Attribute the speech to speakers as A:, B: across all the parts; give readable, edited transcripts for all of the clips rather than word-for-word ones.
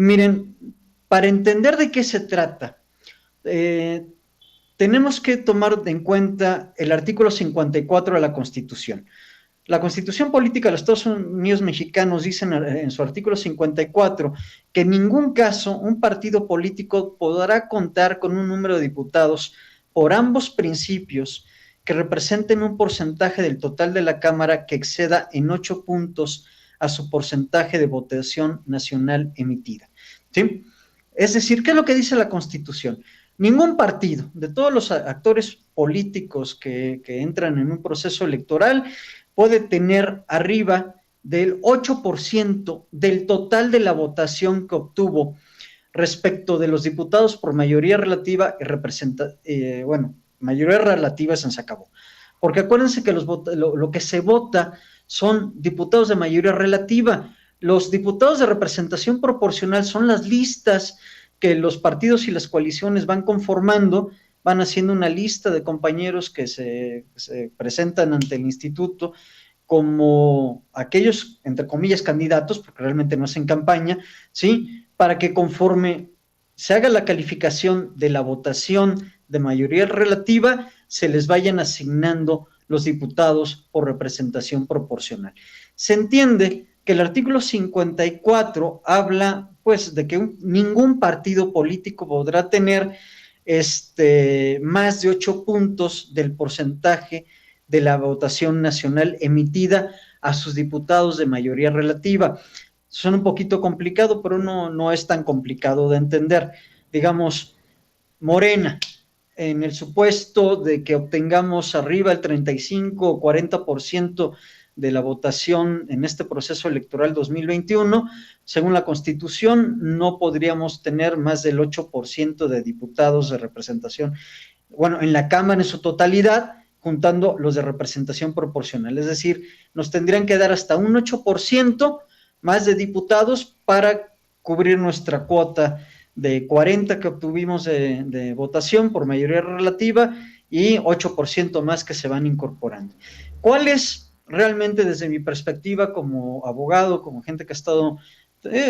A: Miren, para entender de qué se trata, tenemos que tomar en cuenta el artículo 54 de la Constitución. La Constitución Política de los Estados Unidos Mexicanos dice en su artículo 54 que en ningún caso un partido político podrá contar con un número de diputados por ambos principios que representen un porcentaje del total de la Cámara que exceda en 8 puntos a su porcentaje de votación nacional emitida. ¿Sí? Es decir, ¿qué es lo que dice la Constitución? Ningún partido, de todos los actores políticos que entran en un proceso electoral, puede tener arriba del 8% del total de la votación que obtuvo respecto de los diputados por mayoría relativa y mayoría relativa se acabó. Porque acuérdense que lo que se vota son diputados de mayoría relativa. Los diputados de representación proporcional son las listas que los partidos y las coaliciones van conformando, van haciendo una lista de compañeros que se presentan ante el instituto como aquellos, entre comillas, candidatos, porque realmente no hacen campaña, ¿sí? Para que conforme se haga la calificación de la votación de mayoría relativa, se les vayan asignando los diputados por representación proporcional. Se entiende que el artículo 54 habla, pues, de que ningún partido político podrá tener más de 8 puntos del porcentaje de la votación nacional emitida a sus diputados de mayoría relativa. Suena un poquito complicado, pero no es tan complicado de entender. Digamos, Morena, en el supuesto de que obtengamos arriba el 35 o 40% de la votación en este proceso electoral 2021, según la Constitución, no podríamos tener más del 8% de diputados de representación, bueno, en la Cámara en su totalidad, juntando los de representación proporcional. Es decir, nos tendrían que dar hasta un 8% más de diputados para cubrir nuestra cuota de 40 que obtuvimos de votación por mayoría relativa y 8% más que se van incorporando. ¿Cuál es realmente, desde mi perspectiva como abogado, como gente que ha estado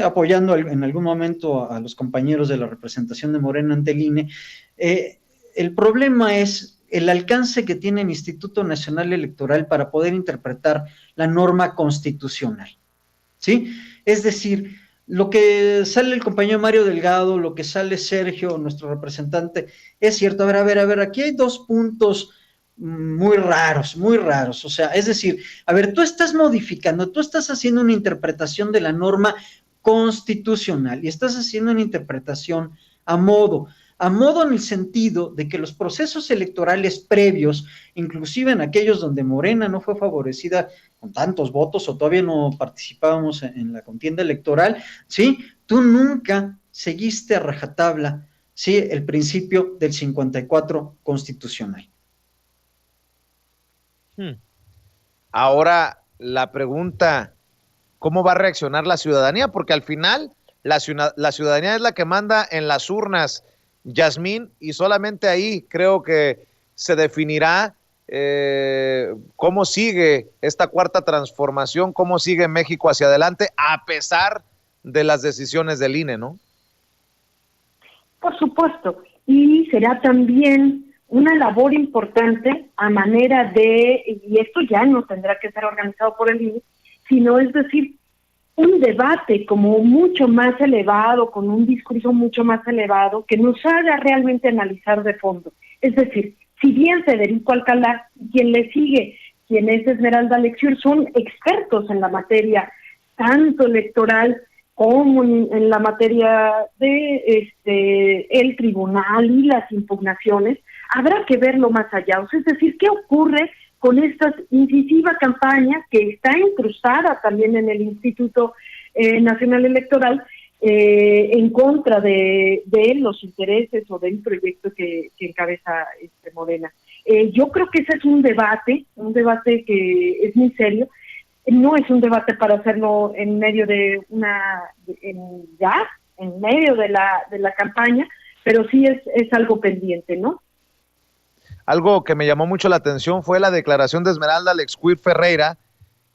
A: apoyando en algún momento a los compañeros de la representación de Morena ante el INE? El problema es el alcance que tiene el Instituto Nacional Electoral para poder interpretar la norma constitucional, ¿sí? Es decir, lo que sale el compañero Mario Delgado, lo que sale Sergio, nuestro representante, es cierto. A ver, aquí hay 2 puntos muy raros, o sea, es decir, a ver, tú estás modificando, tú estás haciendo una interpretación de la norma constitucional y estás haciendo una interpretación a modo en el sentido de que los procesos electorales previos, inclusive en aquellos donde Morena no fue favorecida con tantos votos o todavía no participábamos en la contienda electoral, ¿sí? Tú nunca seguiste a rajatabla, ¿sí?, el principio del 54 constitucional.
B: Ahora la pregunta, ¿cómo va a reaccionar la ciudadanía? Porque al final la ciudadanía es la que manda en las urnas, Yasmín, y solamente ahí creo que se definirá cómo sigue esta cuarta transformación, cómo sigue México hacia adelante, a pesar de las decisiones del INE, ¿no?
C: Por supuesto, y será también una labor importante a manera de, y esto ya no tendrá que ser organizado por el INE, sino es decir, un debate como mucho más elevado, con un discurso mucho más elevado, que nos haga realmente analizar de fondo. Es decir, si bien Federico Alcalá y quien le sigue, quien es Esmeralda Alexiur, son expertos en la materia, tanto electoral como en la materia de el tribunal y las impugnaciones, habrá que verlo más allá. O sea, es decir, ¿qué ocurre con esta incisiva campaña que está incrustada también en el Instituto Nacional Electoral en contra de los intereses o del proyecto que encabeza Morena? Yo creo que ese es un debate que es muy serio. No es un debate para hacerlo en medio de en medio de la campaña, pero sí es algo pendiente, ¿no?
B: Algo que me llamó mucho la atención fue la declaración de Esmeralda Alexiur Ferreira,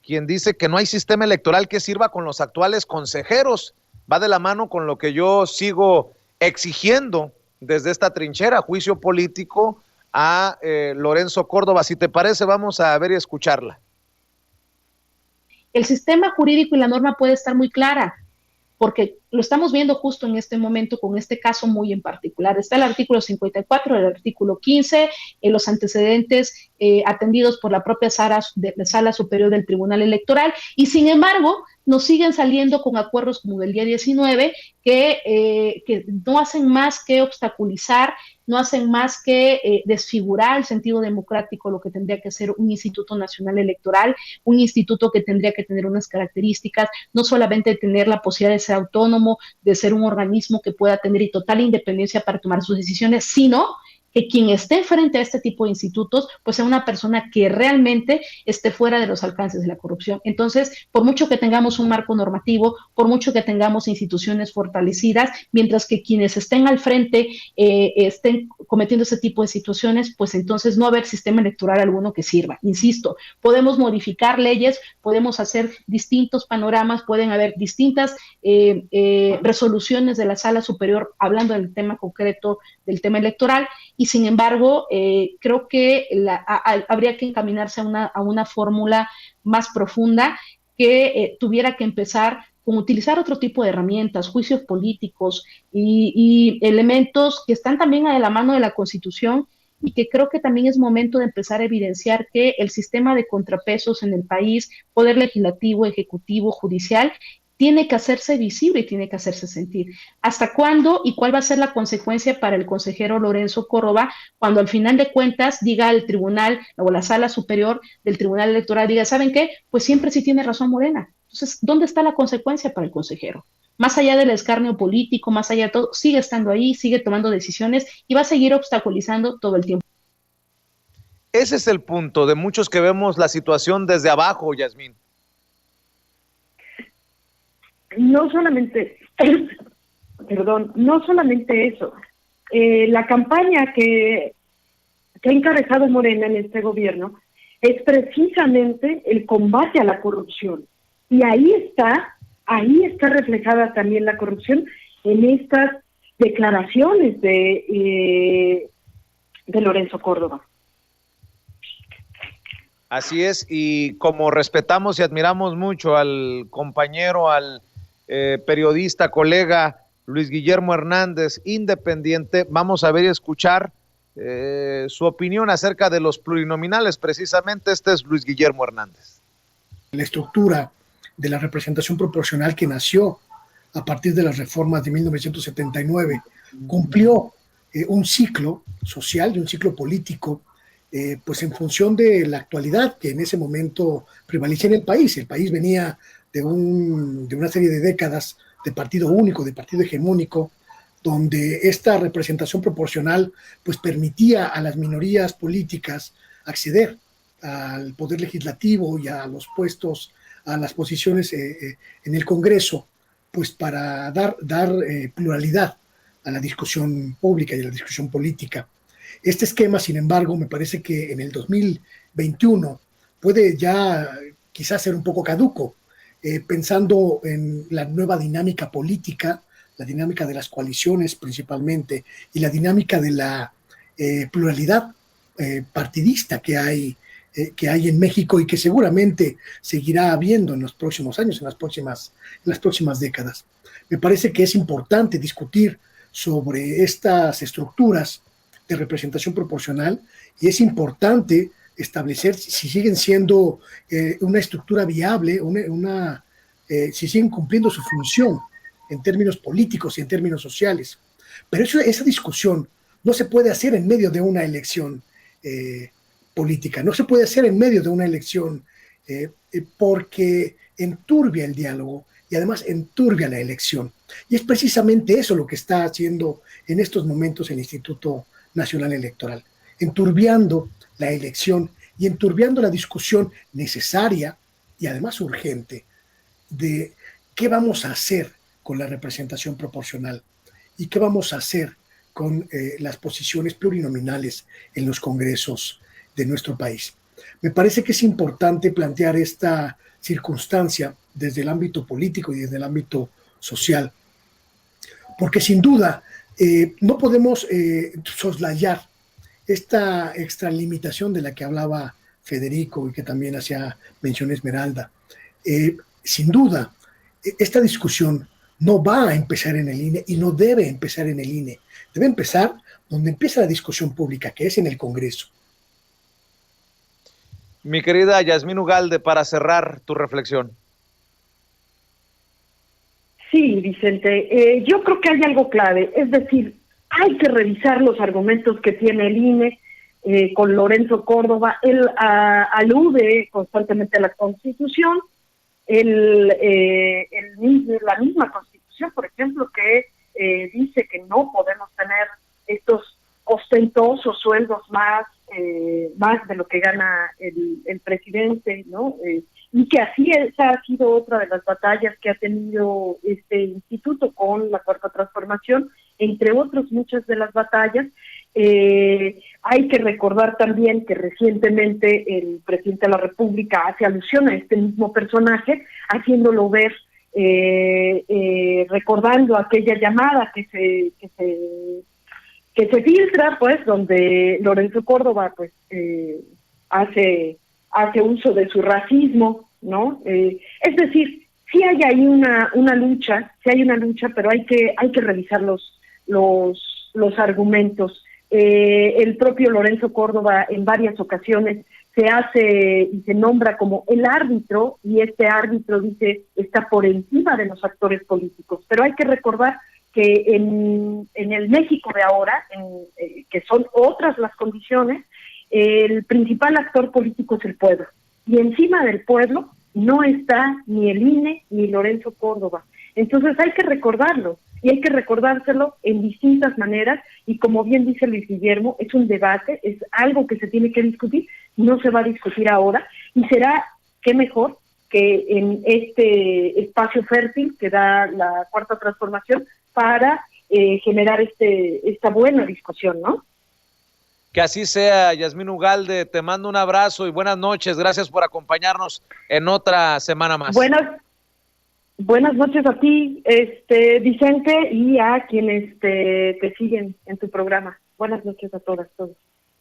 B: quien dice que no hay sistema electoral que sirva con los actuales consejeros. va de la mano con lo que yo sigo exigiendo desde esta trinchera, juicio político a Lorenzo Córdoba. Si te parece, vamos a ver y escucharla.
D: El sistema jurídico y la norma puede estar muy clara, porque lo estamos viendo justo en este momento con este caso muy en particular. Está el artículo 54, el artículo 15, los antecedentes atendidos por la propia Sala Superior del Tribunal Electoral, y sin embargo nos siguen saliendo con acuerdos como del día 19 que no hacen más que obstaculizar, no hacen más que desfigurar el sentido democrático, lo que tendría que ser un Instituto Nacional Electoral, un instituto que tendría que tener unas características, no solamente tener la posibilidad de ser autónomo, de ser un organismo que pueda tener total independencia para tomar sus decisiones, sino que quien esté frente a este tipo de institutos, pues sea una persona que realmente esté fuera de los alcances de la corrupción. Entonces, por mucho que tengamos un marco normativo, por mucho que tengamos instituciones fortalecidas, mientras que quienes estén al frente estén cometiendo ese tipo de situaciones, pues entonces no va a haber sistema electoral alguno que sirva. Insisto, podemos modificar leyes, podemos hacer distintos panoramas, pueden haber distintas resoluciones de la Sala Superior hablando del tema concreto del tema electoral, y sin embargo creo que habría que encaminarse a una fórmula más profunda que tuviera que empezar con utilizar otro tipo de herramientas, juicios políticos y elementos que están también de la mano de la Constitución, y que creo que también es momento de empezar a evidenciar que el sistema de contrapesos en el país, poder legislativo, ejecutivo, judicial, tiene que hacerse visible y tiene que hacerse sentir. ¿Hasta cuándo y cuál va a ser la consecuencia para el consejero Lorenzo Córdoba cuando al final de cuentas diga el tribunal o la sala superior del tribunal electoral, diga, ¿saben qué? Pues siempre sí tiene razón Morena. Entonces, ¿dónde está la consecuencia para el consejero? Más allá del escarnio político, más allá de todo, sigue estando ahí, sigue tomando decisiones y va a seguir obstaculizando todo el tiempo.
B: Ese es el punto de muchos que vemos la situación desde abajo, Yasmín.
C: No solamente, no solamente eso. La campaña que ha encabezado Morena en este gobierno es precisamente el combate a la corrupción. Y ahí está reflejada también la corrupción en estas declaraciones de Lorenzo Córdoba.
B: Así es, y como respetamos y admiramos mucho al compañero, al periodista, colega Luis Guillermo Hernández, independiente, vamos a ver y escuchar su opinión acerca de los plurinominales. Precisamente este es Luis Guillermo Hernández.
E: La estructura de la representación proporcional que nació a partir de las reformas de 1979 cumplió un ciclo social y un ciclo político, pues en función de la actualidad que en ese momento prevalecía en el país. El país venía de una serie de décadas de partido único, de partido hegemónico, donde esta representación proporcional pues permitía a las minorías políticas acceder al poder legislativo y a los puestos, a las posiciones en el Congreso, pues para dar pluralidad a la discusión pública y a la discusión política. Este esquema, sin embargo, me parece que en el 2021 puede ya quizás ser un poco caduco, pensando en la nueva dinámica política, la dinámica de las coaliciones principalmente, y la dinámica de la pluralidad partidista que hay en México y que seguramente seguirá habiendo en los próximos años, en las próximas décadas. Me parece que es importante discutir sobre estas estructuras de representación proporcional, y es importante establecer si siguen siendo una estructura viable, si siguen cumpliendo su función en términos políticos y en términos sociales. Pero esa discusión no se puede hacer en medio de una elección política, no se puede hacer en medio de una elección porque enturbia el diálogo y además enturbia la elección. Y es precisamente eso lo que está haciendo en estos momentos el Instituto Nacional Electoral, enturbiando la elección y enturbiando la discusión necesaria y además urgente de qué vamos a hacer con la representación proporcional y qué vamos a hacer con las posiciones plurinominales en los congresos de nuestro país. Me parece que es importante plantear esta circunstancia desde el ámbito político y desde el ámbito social, porque sin duda no podemos soslayar esta extralimitación de la que hablaba Federico y que también hacía mención Esmeralda. Sin duda, esta discusión no va a empezar en el INE y no debe empezar en el INE. Debe empezar donde empieza la discusión pública, que es en el Congreso.
B: Mi querida Yasmín Ugalde, para cerrar tu reflexión.
C: Sí, Vicente, yo creo que hay algo clave, es decir, hay que revisar los argumentos que tiene el INE con Lorenzo Córdoba. Él alude constantemente a la Constitución, la misma Constitución, por ejemplo, que dice que no podemos tener estos ostentosos sueldos más de lo que gana el presidente, ¿no? Y que así esa ha sido otra de las batallas que ha tenido este instituto con la Cuarta Transformación, entre otras muchas de las batallas. Hay que recordar también que recientemente el presidente de la República hace alusión a este mismo personaje, haciéndolo ver, recordando aquella llamada que se filtra, pues, donde Lorenzo Córdoba, pues, hace uso de su racismo, ¿no? Es decir, sí hay ahí una lucha, pero hay que revisar los argumentos. El propio Lorenzo Córdoba en varias ocasiones se hace y se nombra como el árbitro, y este árbitro, dice, está por encima de los actores políticos, pero hay que recordar que en el México de ahora, que son otras las condiciones, el principal actor político es el pueblo, y encima del pueblo no está ni el INE ni Lorenzo Córdoba. Entonces hay que recordarlo, y hay que recordárselo en distintas maneras, y como bien dice Luis Guillermo, es un debate, es algo que se tiene que discutir, no se va a discutir ahora, y será, qué mejor, que en este espacio fértil que da la Cuarta Transformación para generar esta buena discusión, ¿no?
B: Que así sea, Yasmín Ugalde, te mando un abrazo y buenas noches, gracias por acompañarnos en otra semana más.
C: Buenas noches a ti, Vicente, y a quienes te siguen en tu programa. Buenas noches a todos.